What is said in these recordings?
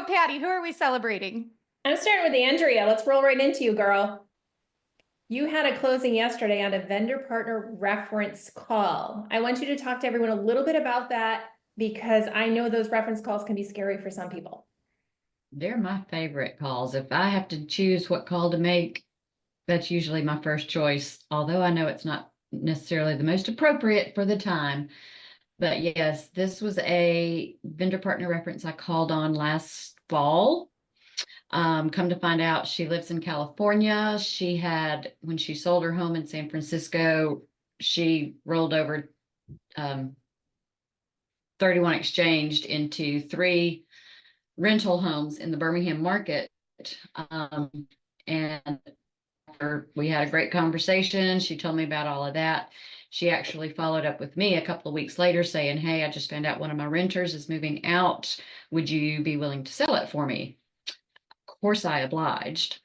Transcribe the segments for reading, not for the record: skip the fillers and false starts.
Patty, who are we celebrating? I'm starting with Andrea. Let's roll right into you, girl. You had a closing yesterday on a vendor partner reference call. I want you to talk to everyone a little bit about that because I know those reference calls can be scary for some people. They're my favorite calls. If I have to choose what call to make, that's usually my first choice, although I know it's not necessarily the most appropriate for the time. But yes, this was a vendor partner reference I called on last fall. Come to find out, she lives in California. She had, when she sold her home in San Francisco, she rolled over 31 exchanged into 3 rental homes in the Birmingham market. And we had a great conversation. She told me about all of that. She actually followed up with me a couple of weeks later saying, hey, I just found out one of my renters is moving out. Would you be willing to sell it for me? Of course, I obliged.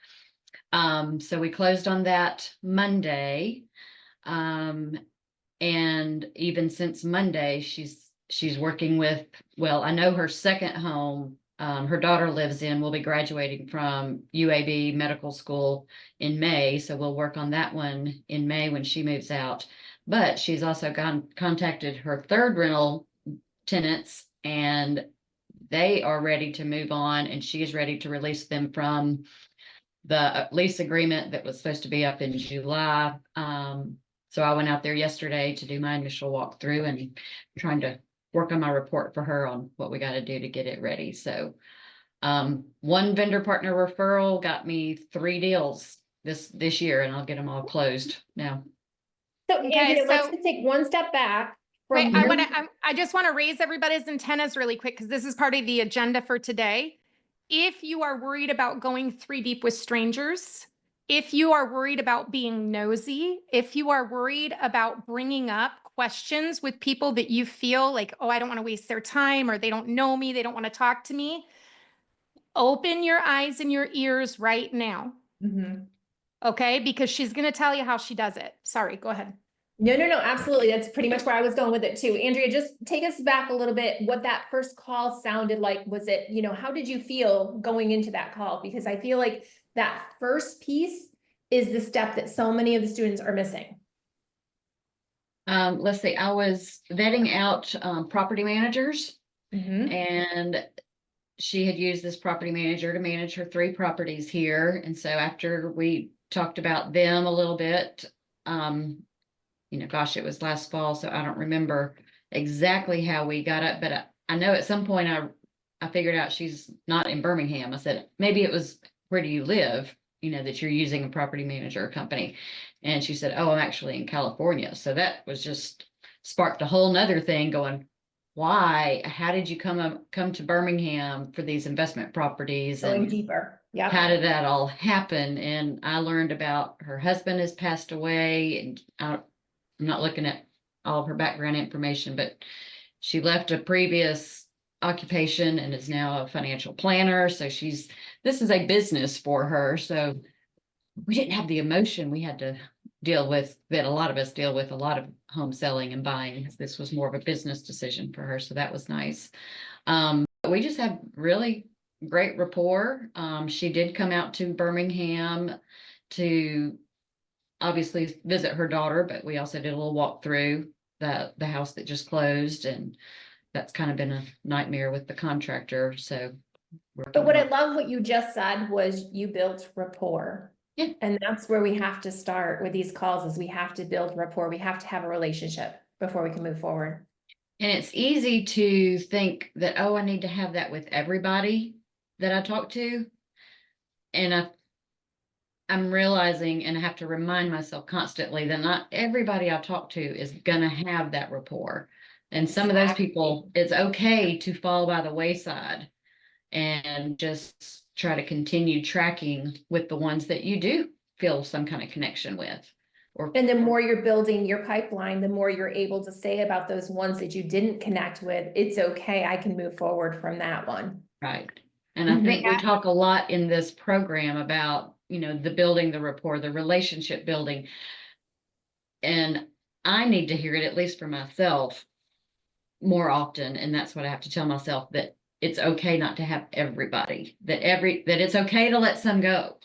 So we closed on that Monday. And even since Monday, she's working with, well, I know her second home, her daughter lives in, will be graduating from UAB medical school in May. So we'll work on that one in May when she moves out. But she's also contacted her third rental tenants, and they are ready to move on, and she is ready to release them from the lease agreement that was supposed to be up in July. So I went out there yesterday to do my initial walkthrough and trying to work on my report for her on what we got to do to get it ready. So one vendor partner referral got me 3 deals this year, and I'll get them all closed now. So Andrea, let's just take one step back. Wait, I just want to raise everybody's antennas really quick because this is part of the agenda for today. If you are worried about going 3 deep with strangers, if you are worried about being nosy, if you are worried about bringing up questions with people that you feel like, oh, I don't want to waste their time, or they don't know me, they don't want to talk to me, open your eyes and your ears right now. Okay? Because she's going to tell you how she does it. Sorry, go ahead. No, absolutely. That's pretty much where I was going with it too. Andrea, just take us back a little bit, what that first call sounded like. Was it, how did you feel going into that call? Because I feel like that first piece is the step that so many of the students are missing. Let's see, I was vetting out property managers, and she had used this property manager to manage her 3 properties here. And so after we talked about them a little bit, gosh, it was last fall, so I don't remember exactly how we got up, but I know at some point I figured out she's not in Birmingham. I said, maybe it was, where do you live? That you're using a property manager company. And she said, oh, I'm actually in California. So that was just sparked a whole nother thing going, why? How did you come to Birmingham for these investment properties? Going deeper. Yeah. How did that all happen? And I learned about her husband has passed away, and I'm not looking at all of her background information, but she left a previous occupation and is now a financial planner. So this is a business for her. So we didn't have the emotion we had to deal with that a lot of us deal with, a lot of home selling and buying. This was more of a business decision for her. So that was nice. We just had really great rapport. She did come out to Birmingham to obviously visit her daughter, but we also did a little walk through the house that just closed, and that's kind of been a nightmare with the contractor. So but what I love what you just said was you built rapport. Yeah. And that's where we have to start with these calls, is we have to build rapport. We have to have a relationship before we can move forward. And it's easy to think that, oh, I need to have that with everybody that I talk to. And I'm realizing, and I have to remind myself constantly, that not everybody I talk to is going to have that rapport. And some of those people, it's okay to fall by the wayside and just try to continue tracking with the ones that you do feel some kind of connection with. And the more you're building your pipeline, the more you're able to say about those ones that you didn't connect with, it's okay, I can move forward from that one. Right. And I think we talk a lot in this program about, the building the rapport, the relationship building. And I need to hear it, at least for myself, more often. And that's what I have to tell myself, that it's okay not to have everybody, that it's okay to let some go.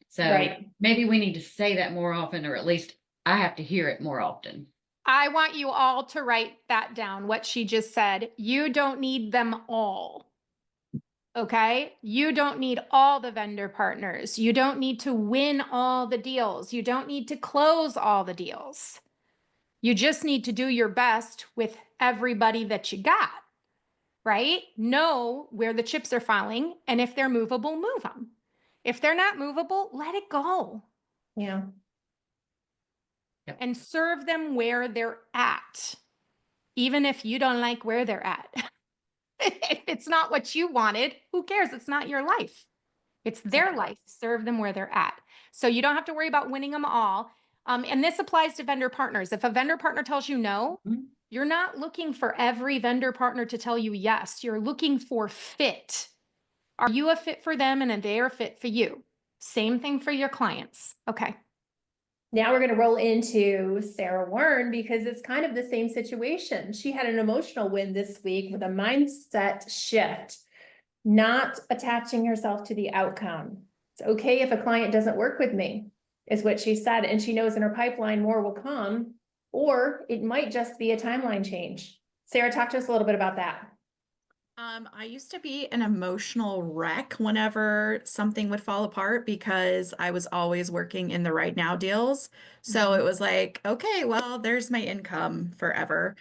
So Right. maybe we need to say that more often, or at least I have to hear it more often. I want you all to write that down, what she just said. You don't need them all. Okay? You don't need all the vendor partners. You don't need to win all the deals. You don't need to close all the deals. You just need to do your best with everybody that you got, right? Know where the chips are falling, and if they're movable, move them. If they're not movable, let it go Yeah. and serve them where they're at, even if you don't like where they're at. If it's not what you wanted, who cares? It's not your life. It's their life. Serve them where they're at. So you don't have to worry about winning them all. And this applies to vendor partners. If a vendor partner tells you no, Mhm. you're not looking for every vendor partner to tell you yes. You're looking for fit. Are you a fit for them and they are fit for you? Same thing for your clients. Okay. Now we're gonna roll into Sarah Warren because it's kind of the same situation. She had an emotional win this week with a mindset shift, not attaching herself to the outcome. It's okay if a client doesn't work with me, is what she said, and she knows in her pipeline more will come, or it might just be a timeline change. Sarah, talk to us a little bit about that. I used to be an emotional wreck whenever something would fall apart because I was always working in the right now deals. So it was like, okay, well, there's my income forever.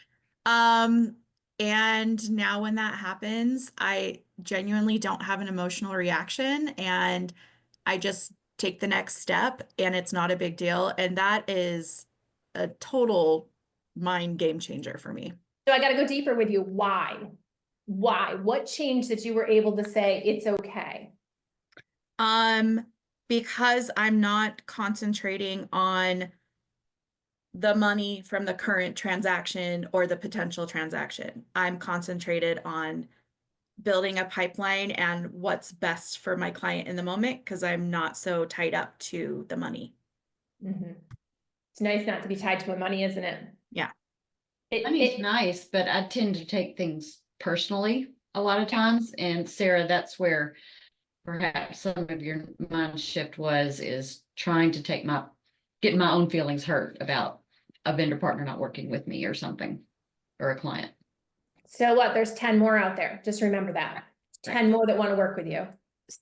Um, and now when that happens, I genuinely don't have an emotional reaction and I just take the next step and it's not a big deal. And that is a total mind game changer for me. So I gotta go deeper with you. Why? Why? What changed that you were able to say it's okay? Um, because I'm not concentrating on the money from the current transaction or the potential transaction. I'm concentrated on building a pipeline and what's best for my client in the moment because I'm not so tied up to the money. Mhm. It's nice not to be tied to my money, isn't it? Yeah. Money's nice, but I tend to take things personally a lot of times. And Sarah, that's where perhaps some of your mind shift is trying to getting my own feelings hurt about a vendor partner not working with me or something, or a client. So what? There's 10 more out there. Just remember that. 10 more that want to work with you.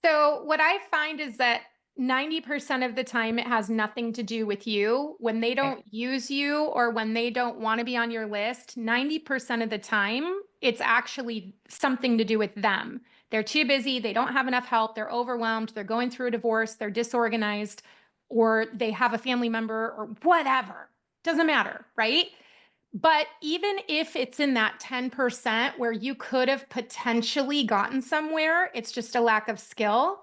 So what I find is that 90% of the time it has nothing to do with you. When they don't use you or when they don't want to be on your list, 90% of the time it's actually something to do with them. They're too busy, they don't have enough help, they're overwhelmed, they're going through a divorce, they're disorganized, or they have a family member or whatever. Doesn't matter, right? But even if it's in that 10% where you could have potentially gotten somewhere, it's just a lack of skill.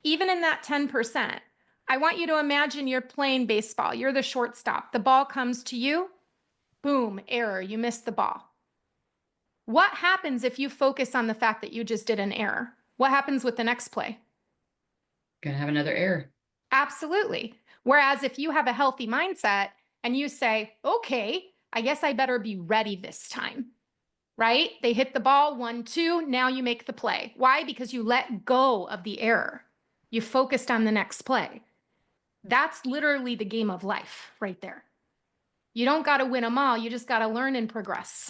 Even in that 10%, I want you to imagine you're playing baseball. You're the shortstop. The ball comes to you. Boom, error. You missed the ball. What happens if you focus on the fact that you just did an error? What happens with the next play? Gonna have another error. Absolutely. Whereas if you have a healthy mindset and you say, okay, I guess I better be ready this time, right? They hit the ball, 1-2, now you make the play. Why? Because you let go of the error. You focused on the next play. That's literally the game of life right there. You don't got to win them all. You just got to learn and progress.